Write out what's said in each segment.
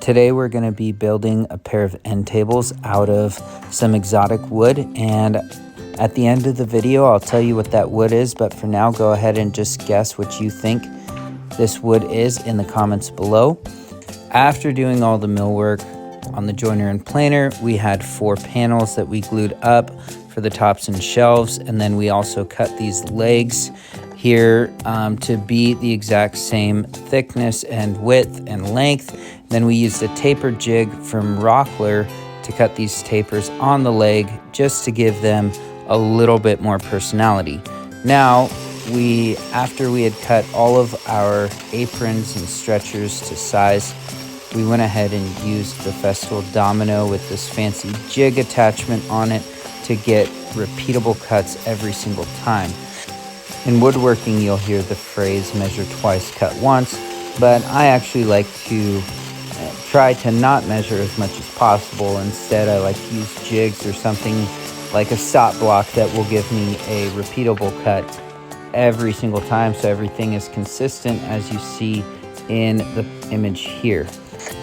Today we're going to be building a pair of end tables out of some exotic wood, and at the end of the video I'll tell you what that wood is, but for now go ahead and just guess what you think this wood is in the comments below. After doing all the millwork on the joiner and planer, we had 4 panels that we glued up for the tops and shelves, and then we also cut these legs here to be the exact same thickness and width and length. Then we used a taper jig from Rockler to cut these tapers on the leg just to give them a little bit more personality. Now, after we had cut all of our aprons and stretchers to size, we went ahead and used the Festool Domino with this fancy jig attachment on it to get repeatable cuts every single time. In woodworking, you'll hear the phrase measure twice, cut once, but I actually like to try to not measure as much as possible. Instead, I like to use jigs or something like a stop block that will give me a repeatable cut every single time, so everything is consistent as you see in the image here.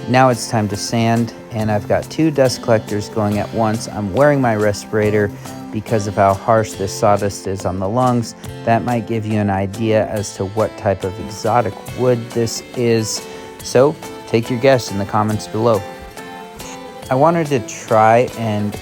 Now it's time to sand, and I've got 2 dust collectors going at once. I'm wearing my respirator because of how harsh this sawdust is on the lungs. That might give you an idea as to what type of exotic wood this is. So take your guess in the comments below. I wanted to try and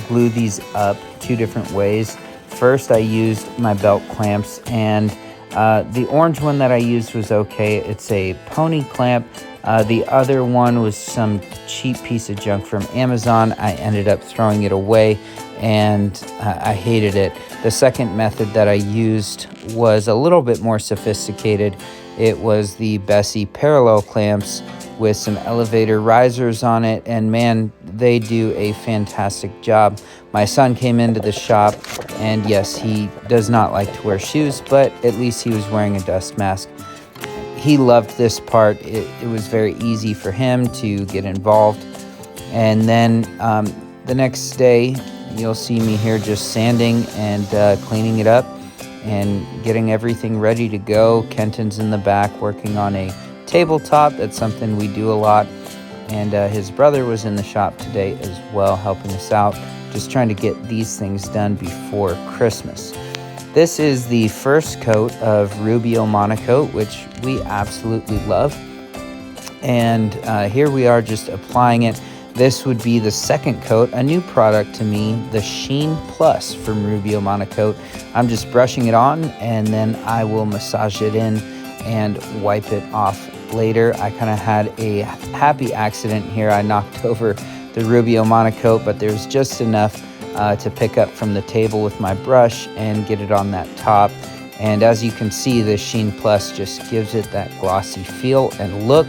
glue these up 2 different ways. First, I used my belt clamps, and the orange one that I used was okay. It's a pony clamp. The other one was some cheap piece of junk from Amazon. I ended up throwing it away, and I hated it. The second method that I used was a little bit more sophisticated. It was the Bessey parallel clamps with some elevator risers on it, and man, they do a fantastic job. My son came into the shop, and yes, he does not like to wear shoes, but at least he was wearing a dust mask. He loved this part. It was very easy for him to get involved. And then the next day, you'll see me here just sanding and cleaning it up and getting everything ready to go. Kenton's in the back working on a tabletop. That's something we do a lot. And his brother was in the shop today as well, helping us out, just trying to get these things done before Christmas. This is the first coat of Rubio Monocoat, which we absolutely love. And here we are just applying it. This would be the second coat, a new product to me, the Sheen Plus from Rubio Monocoat. I'm just brushing it on, and then I will massage it in and wipe it off later. I kind of had a happy accident here. I knocked over the Rubio Monocoat, but there's just enough to pick up from the table with my brush and get it on that top. And as you can see, the Sheen Plus just gives it that glossy feel and look.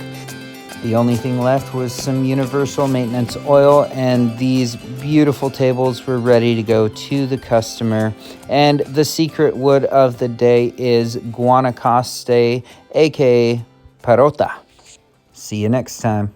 The only thing left was some universal maintenance oil, and these beautiful tables were ready to go to the customer. And the secret wood of the day is Guanacaste, aka Parota. See you next time.